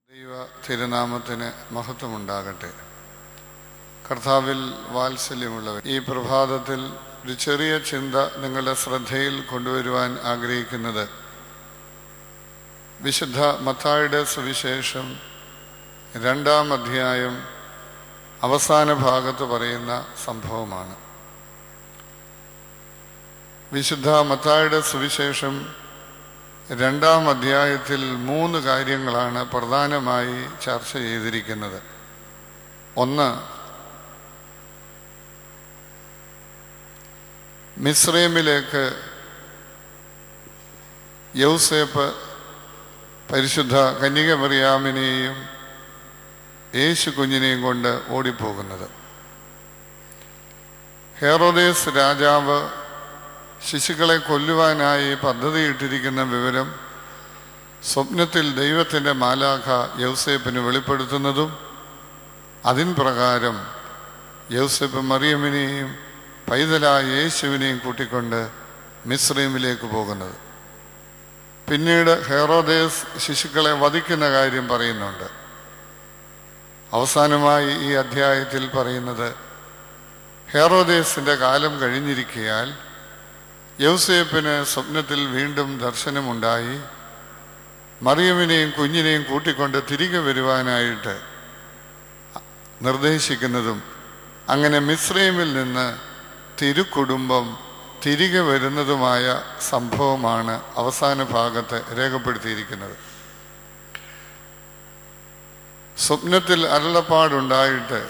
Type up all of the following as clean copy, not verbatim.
ദൈവ തിരുനാമത്തിന് മഹത്വമുണ്ടാകട്ടെ. കർത്താവിൽ വാത്സല്യമുള്ളവർ, ഈ പ്രഭാതത്തിൽ ഒരു ചെറിയ ചിന്ത നിങ്ങളുടെ ശ്രദ്ധയിൽ കൊണ്ടുവരുവാൻ ആഗ്രഹിക്കുന്നത് വിശുദ്ധ മത്തായിയുടെ സുവിശേഷം 2-ാം അധ്യായം അവസാന ഭാഗത്ത് പറയുന്ന സംഭവമാണ്. വിശുദ്ധ മത്തായിയുടെ സുവിശേഷം 2-ാം അധ്യായത്തിൽ 3 കാര്യങ്ങളാണ് പ്രധാനമായി ചർച്ച ചെയ്തിരിക്കുന്നത്. ഒന്ന്, മിസ്രൈമിലേക്ക് യൗസേപ്പ് പരിശുദ്ധ കന്യക മറിയാമിനെയും യേശു കുഞ്ഞിനെയും കൊണ്ട് ഓടിപ്പോകുന്നത്. ഹെറോദേസ് രാജാവ് ശിശുക്കളെ കൊല്ലുവാനായി പദ്ധതിയിട്ടിരിക്കുന്ന വിവരം സ്വപ്നത്തിൽ ദൈവത്തിൻ്റെ മാലാഖ യൗസേപ്പിന് വെളിപ്പെടുത്തുന്നതും അതിൻ പ്രകാരം യൗസേപ്പ് മറിയമിനെയും പൈതലായ യേശുവിനെയും കൂട്ടിക്കൊണ്ട് മിസ്രൈമിലേക്ക് പോകുന്നത്. പിന്നീട് ഹെറോദേസ് ശിശുക്കളെ വധിക്കുന്ന കാര്യം പറയുന്നുണ്ട്. അവസാനമായി ഈ അധ്യായത്തിൽ പറയുന്നത് ഹെറോദേസിൻ്റെ കാലം കഴിഞ്ഞിരിക്കയാൽ യൗസേപ്പിന് സ്വപ്നത്തിൽ വീണ്ടും ദർശനമുണ്ടായി മറിയമിനെയും കുഞ്ഞിനെയും കൂട്ടിക്കൊണ്ട് തിരികെ വരുവാനായിട്ട് നിർദ്ദേശിക്കുന്നതും അങ്ങനെ മിസ്രൈമിൽ നിന്ന് തിരുക്കുടുംബം തിരികെ വരുന്നതുമായ സംഭവമാണ് അവസാന ഭാഗത്ത് രേഖപ്പെടുത്തിയിരിക്കുന്നത്. സ്വപ്നത്തിൽ അരുളപ്പാടുണ്ടായിട്ട്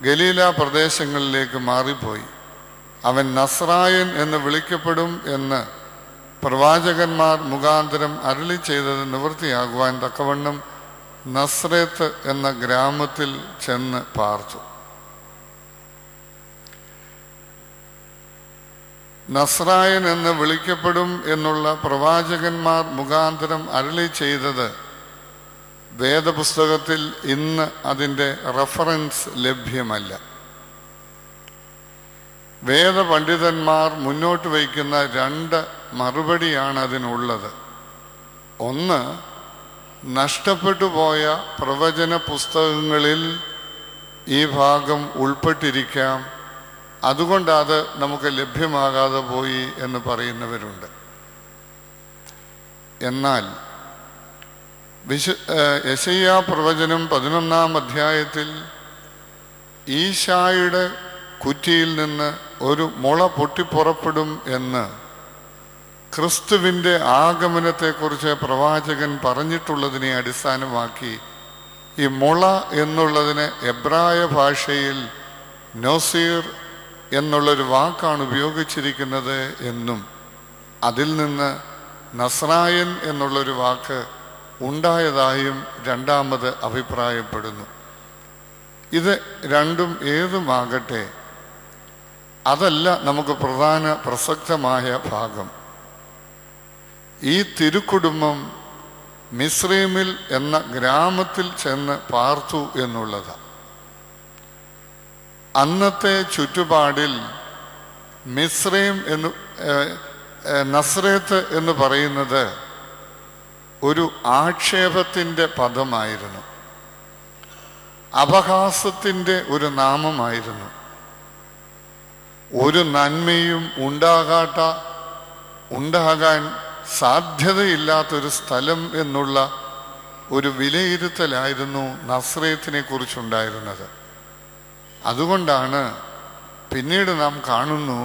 ഗലീല പ്രദേശങ്ങളിലേക്ക് മാറിപ്പോയി. അവൻ നസ്രായൻ എന്ന് വിളിക്കപ്പെടും എന്ന് പ്രവാചകന്മാർ മുഖാന്തരം അരുളി ചെയ്തത് നിവൃത്തിയാകുവാൻ തക്കവണ്ണം നസ്രേത്ത് എന്ന ഗ്രാമത്തിൽ ചെന്ന് പാർത്തു. നസ്രായൻ എന്ന് വിളിക്കപ്പെടും എന്നുള്ള പ്രവാചകന്മാർ മുഖാന്തരം അരുളി ചെയ്തത് വേദപുസ്തകത്തിൽ ഇന്ന് അതിൻ്റെ റെഫറൻസ് ലഭ്യമല്ല. വേദപണ്ഡിതന്മാർ മുന്നോട്ട് വയ്ക്കുന്ന 2 മറുപടിയാണ് അതിനുള്ളത്. ഒന്ന്, നഷ്ടപ്പെട്ടു പോയ പ്രവചന പുസ്തകങ്ങളിൽ ഈ ഭാഗം ഉൾപ്പെട്ടിരിക്കാം, അതുകൊണ്ട് അത് നമുക്ക് ലഭ്യമാകാതെ പോയി എന്ന് പറയുന്നവരുണ്ട്. എന്നാൽ യെശയ്യാ പ്രവചനം 11-ാം അധ്യായത്തിൽ ഈശായുടെ കുറ്റിയിൽ നിന്ന് ഒരു മുള പൊട്ടിപ്പുറപ്പെടും എന്ന് ക്രിസ്തുവിൻ്റെ ആഗമനത്തെക്കുറിച്ച് പ്രവാചകൻ പറഞ്ഞിട്ടുള്ളതിനെ അടിസ്ഥാനമാക്കി ഈ മുള എന്നുള്ളതിന് എബ്രായ ഭാഷയിൽ നോസീർ എന്നുള്ളൊരു വാക്കാണ് ഉപയോഗിച്ചിരിക്കുന്നത് എന്നും അതിൽ നിന്ന് നസ്രായൻ എന്നുള്ളൊരു വാക്ക് ഉണ്ടായതായും രണ്ടാമത് അഭിപ്രായപ്പെടുന്നു. ഇത് രണ്ടും ഏതുമാകട്ടെ, അതല്ല നമുക്ക് പ്രധാന പ്രസക്തമായ ഭാഗം. ഈ തിരുക്കുടുംബം മിസ്രൈമിൽ എന്ന ഗ്രാമത്തിൽ ചെന്ന് പാർത്തു എന്നുള്ളതാണ്. അന്നത്തെ ചുറ്റുപാടിൽ മിസ്രൈം എന്ന് നസ്രേത്ത് എന്ന് പറയുന്നത് ഒരു ആക്ഷേപത്തിൻ്റെ പദമായിരുന്നു, അപഹാസത്തിൻ്റെ ഒരു നാമമായിരുന്നു. ഒരു നന്മയും ഉണ്ടാകാൻ സാധ്യതയില്ലാത്തൊരു സ്ഥലം എന്നുള്ള ഒരു വിലയിരുത്തലായിരുന്നു നസ്രേത്തിനെ കുറിച്ചുണ്ടായിരുന്നത്. അതുകൊണ്ടാണ് പിന്നീട് നാം കാണുന്നു,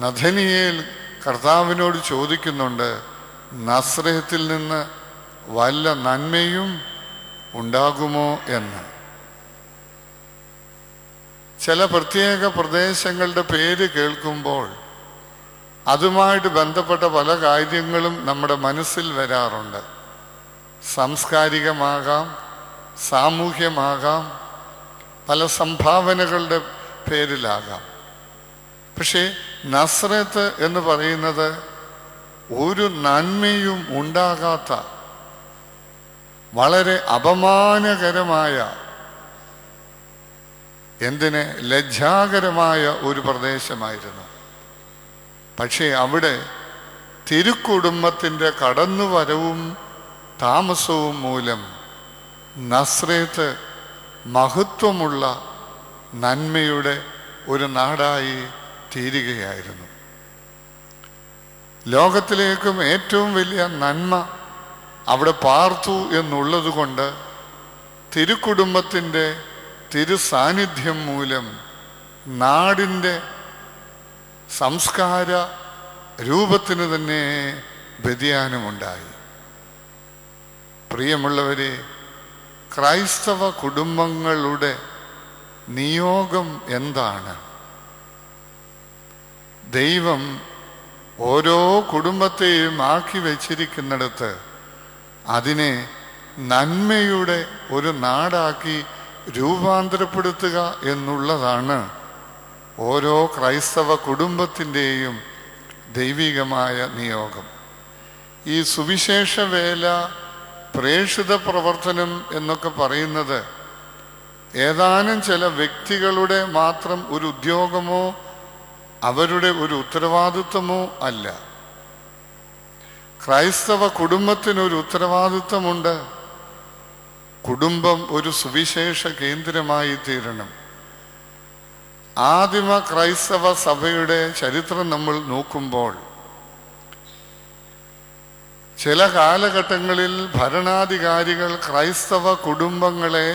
നഥനിയേൽ കർത്താവിനോട് ചോദിക്കുന്നുണ്ട്, നസ്രേത്തിൽ നിന്ന് വല്ല നന്മയും ഉണ്ടാകുമോ എന്ന്. ചില പ്രത്യേക പ്രദേശങ്ങളുടെ പേര് കേൾക്കുമ്പോൾ അതുമായിട്ട് ബന്ധപ്പെട്ട പല കാര്യങ്ങളും നമ്മുടെ മനസ്സിൽ വരാറുണ്ട്. സാംസ്കാരികമാകാം, സാമൂഹ്യമാകാം, പല സംഭാവനകളുടെ പേരിലാകാം. പക്ഷേ നസ്രത്ത് എന്ന് പറയുന്നത് ഒരു നന്മയും ഉണ്ടാകാത്ത വളരെ അപമാനകരമായ, എന്തിന് ലജ്ജാകരമായ ഒരു പ്രദേശമായിരുന്നു. പക്ഷേ അവിടെ തിരുക്കുടുംബത്തിൻ്റെ കടന്നുവരവും താമസവും മൂലം നസ്രേത്ത് മഹത്വമുള്ള നന്മയുടെ ഒരു നാടായി തീരുകയായിരുന്നു. ലോകത്തിലേക്കും ഏറ്റവും വലിയ നന്മ അവിടെ പാർത്തു എന്നുള്ളത് കൊണ്ട് തിരുക്കുടുംബത്തിൻ്റെ തിരുസാന്നിധ്യം മൂലം നാടിൻ്റെ സംസ്കാര രൂപത്തിന് തന്നെ വ്യതിയാനമുണ്ടായി. പ്രിയമുള്ളവരെ, ക്രൈസ്തവ കുടുംബങ്ങളുടെ നിയോഗം എന്താണ്? ദൈവം ഓരോ കുടുംബത്തെയും ആക്കി വച്ചിരിക്കുന്നിടത്ത് അതിനെ നന്മയുടെ ഒരു നാടാക്കി രൂപാന്തരപ്പെടുത്തുക എന്നുള്ളതാണ് ഓരോ ക്രൈസ്തവ കുടുംബത്തിൻ്റെയും ദൈവികമായ നിയോഗം. ഈ സുവിശേഷ വേല, പ്രേക്ഷിത പ്രവർത്തനം എന്നൊക്കെ പറയുന്നത് ഏതാനും ചില വ്യക്തികളുടെ മാത്രം ഒരു ഉദ്യോഗമോ അവരുടെ ഒരു ഉത്തരവാദിത്വമോ അല്ല. ക്രൈസ്തവ കുടുംബത്തിനൊരു ഉത്തരവാദിത്വമുണ്ട്. കുടുംബം ഒരു സുവിശേഷ കേന്ദ്രമായി തീരണം. ആദിമ ക്രൈസ്തവ സഭയുടെ ചരിത്രം നമ്മൾ നോക്കുമ്പോൾ ചില കാലഘട്ടങ്ങളിൽ ഭരണാധികാരികൾ ക്രൈസ്തവ കുടുംബങ്ങളെ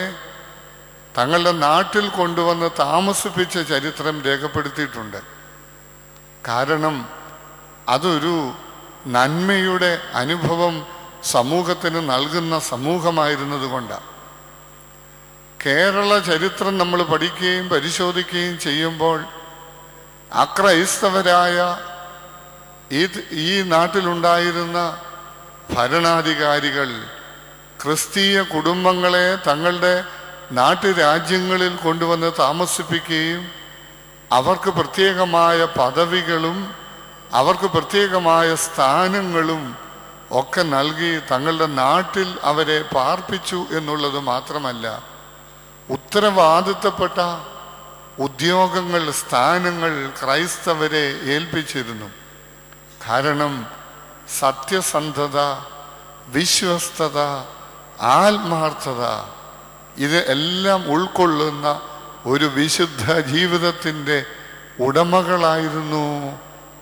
തങ്ങളുടെ നാട്ടിൽ കൊണ്ടുവന്ന് താമസിപ്പിച്ച ചരിത്രം രേഖപ്പെടുത്തിയിട്ടുണ്ട്. കാരണം അതൊരു നന്മയുടെ അനുഭവം സമൂഹത്തിന് നൽകുന്ന സമൂഹമായിരുന്നത് കൊണ്ടാണ്. കേരള ചരിത്രം നമ്മൾ പഠിക്കുകയും പരിശോധിക്കുകയും ചെയ്യുമ്പോൾ അക്രൈസ്തവരായ ഈ നാട്ടിലുണ്ടായിരുന്ന ഭരണാധികാരികൾ ക്രിസ്തീയ കുടുംബങ്ങളെ തങ്ങളുടെ നാട്ടുരാജ്യങ്ങളിൽ കൊണ്ടുവന്ന് താമസിപ്പിക്കുകയും അവർക്ക് പ്രത്യേകമായ പദവികളും അവർക്ക് പ്രത്യേകമായ സ്ഥാനങ്ങളും ഒക്കെ നൽകി തങ്ങളുടെ നാട്ടിൽ അവരെ പാർപ്പിച്ചു എന്നുള്ളത് മാത്രമല്ല, ഉത്തരവാദിത്തപ്പെട്ട ഉദ്യോഗങ്ങൾ, സ്ഥാനങ്ങൾ ക്രൈസ്തവരെ ഏൽപ്പിച്ചിരുന്നു. കാരണം സത്യസന്ധത, വിശ്വസ്തത, ആത്മാർത്ഥത ഇത് എല്ലാം ഉൾക്കൊള്ളുന്ന ഒരു വിശുദ്ധ ജീവിതത്തിൻ്റെ ഉടമകളായിരുന്നു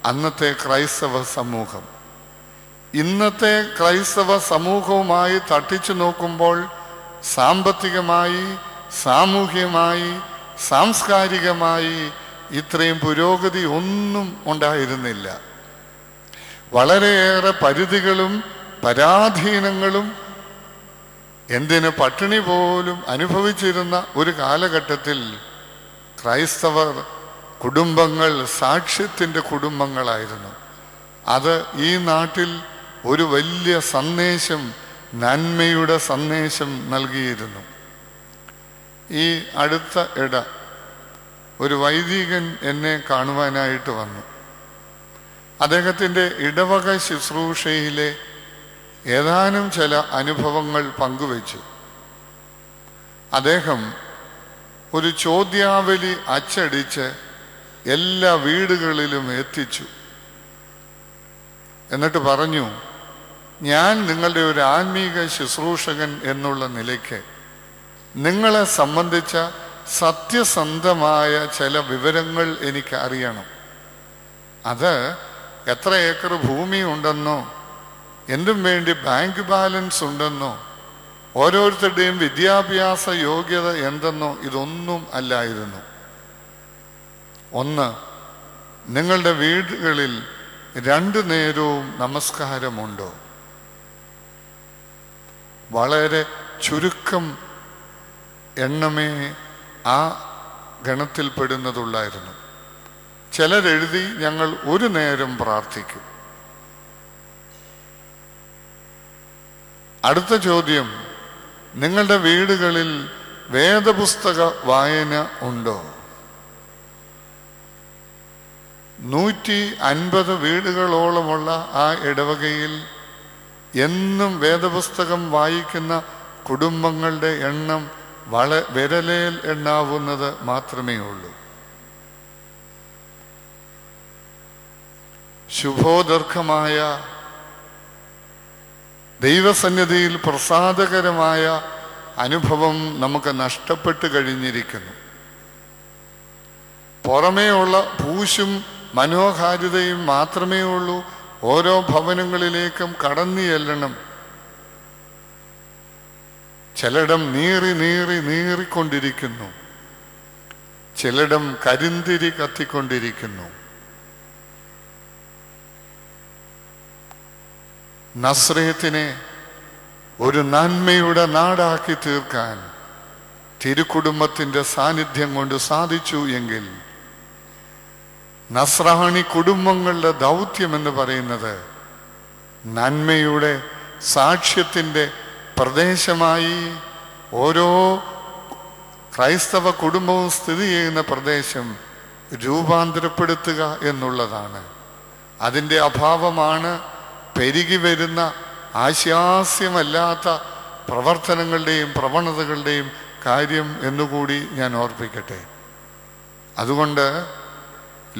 അന്നത്തെ ക്രൈസ്തവ സമൂഹം. ഇന്നത്തെ ക്രൈസ്തവ സമൂഹവുമായി തട്ടിച്ചു നോക്കുമ്പോൾ സാമ്പത്തികമായി, സാമൂഹ്യമായി, സാംസ്കാരികമായി ഇത്രയും പുരോഗതി ഒന്നും ഉണ്ടായിരുന്നില്ല. വളരെയേറെ പരിധികളും പരാധീനങ്ങളും എന്തിന് പട്ടിണി പോലും അനുഭവിച്ചിരുന്ന ഒരു കാലഘട്ടത്തിൽ ക്രൈസ്തവർ കുടുംബങ്ങൾ സാക്ഷ്യത്തിൻ്റെ കുടുംബങ്ങളായിരുന്നു. അത് ഈ നാട്ടിൽ ഒരു വലിയ സന്ദേശം, നന്മയുടെ സന്ദേശം നൽകിയിരുന്നു. ഈ അടുത്ത ഒരു വൈദികൻ എന്നെ കാണുവാനായിട്ട് വന്നു. അദ്ദേഹത്തിൻ്റെ ഇടവക ശുശ്രൂഷയിലെ ഏതാനും ചില അനുഭവങ്ങൾ പങ്കുവച്ചു. അദ്ദേഹം ഒരു ചോദ്യാവലി അച്ചടിച്ച് എല്ലാ വീടുകളിലും എത്തിച്ചു. എന്നിട്ട് പറഞ്ഞു, ഞാൻ നിങ്ങളുടെ ഒരു ആത്മീക ശുശ്രൂഷകൻ എന്നുള്ള നിലയ്ക്ക് നിങ്ങളെ സംബന്ധിച്ച സത്യസന്ധമായ ചില വിവരങ്ങൾ എനിക്ക് അറിയണം. അത് എത്ര ഏക്കർ ഭൂമി ഉണ്ടെന്നോ, എന്തും വേണ്ടി ബാങ്ക് ബാലൻസ് ഉണ്ടെന്നോ, ഓരോരുത്തരുടെയും വിദ്യാഭ്യാസ യോഗ്യത എന്തെന്നോ ഇതൊന്നും അല്ലായിരുന്നു. ഒന്ന്, നിങ്ങളുടെ വീടുകളിൽ 2 നേരവും നമസ്കാരമുണ്ടോ? വളരെ ചുരുക്കം എണ്ണമേ ആ ഗണത്തിൽപ്പെടുന്നതുള്ളായിരുന്നു. ചിലരെഴുതി, ഞങ്ങൾ 1 നേരം പ്രാർത്ഥിക്കും. അടുത്ത ചോദ്യം, നിങ്ങളുടെ വീടുകളിൽ വേദപുസ്തക വായന ഉണ്ടോ? 150 വീടുകളോളമുള്ള ആ ഇടവകയിൽ എന്നും വേദപുസ്തകം വായിക്കുന്ന കുടുംബങ്ങളുടെ എണ്ണം വിരലേൽ എണ്ണാവുന്നത് മാത്രമേ ഉള്ളൂ. ശുഭോദർക്കമായ, ദൈവസന്നിധിയിൽ പ്രസാദകരമായ അനുഭവം നമുക്ക് നഷ്ടപ്പെട്ട് കഴിഞ്ഞിരിക്കുന്നു. പുറമേയുള്ള പൂശും മനോഹാരിതയും മാത്രമേ ഉള്ളൂ. ഓരോ ഭവനങ്ങളിലേക്കും കടന്നു ചെല്ലണം. ചിലയിടം നീറിക്കൊണ്ടിരിക്കുന്നു, ചിലയിടം കരിന്തിരി കത്തിക്കൊണ്ടിരിക്കുന്നു. നസ്രയത്തിനെ ഒരു നന്മയുടെ നാടാക്കി തീർക്കാൻ തിരുക്കുടുംബത്തിന്റെ സാന്നിധ്യം കൊണ്ട് സാധിച്ചു എങ്കിൽ, നസ്രാണി കുടുംബങ്ങളുടെ ദൗത്യം എന്ന് പറയുന്നത് നന്മയുടെ സാക്ഷ്യത്തിൻ്റെ പ്രദേശമായി ഓരോ ക്രൈസ്തവ കുടുംബവും സ്ഥിതി ചെയ്യുന്ന പ്രദേശം രൂപാന്തരപ്പെടുത്തുക എന്നുള്ളതാണ്. അതിൻ്റെ അഭാവമാണ് പെരുകി വരുന്ന ആശാസ്യമല്ലാത്ത പ്രവർത്തനങ്ങളുടെയും പ്രവണതകളുടെയും കാര്യം എന്നുകൂടി ഞാൻ ഓർപ്പിക്കട്ടെ. അതുകൊണ്ട്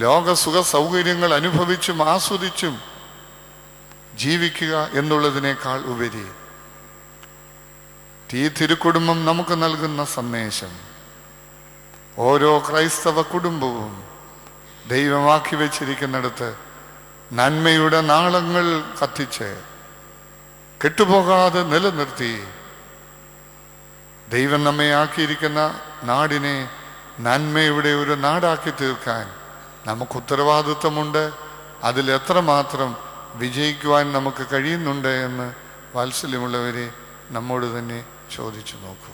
ലോക സുഖ സൗകര്യങ്ങൾ അനുഭവിച്ചും ആസ്വദിച്ചും ജീവിക്കുക എന്നുള്ളതിനേക്കാൾ ഉപരി ഈ തിരുക്കുടുംബം നമുക്ക് നൽകുന്ന സന്ദേശം, ഓരോ ക്രൈസ്തവ കുടുംബവും ദൈവമാക്കി വെച്ചിരിക്കുന്നിടത്ത് നന്മയുടെ നാളങ്ങൾ കത്തിച്ച് കെട്ടുപോകാതെ നിലനിർത്തി ദൈവം നമ്മെ ആക്കിയിരിക്കുന്ന നാടിനെ നന്മയുടെ ഒരു നാടാക്കി തീർക്കാൻ നമുക്ക് ഉത്തരവാദിത്വമുണ്ട്. അതിൽ എത്രമാത്രം വിജയിക്കുവാൻ നമുക്ക് കഴിയുന്നുണ്ട് എന്ന് വാത്സല്യമുള്ളവരെ നമ്മോട് തന്നെ ചോദിച്ചു നോക്കൂ.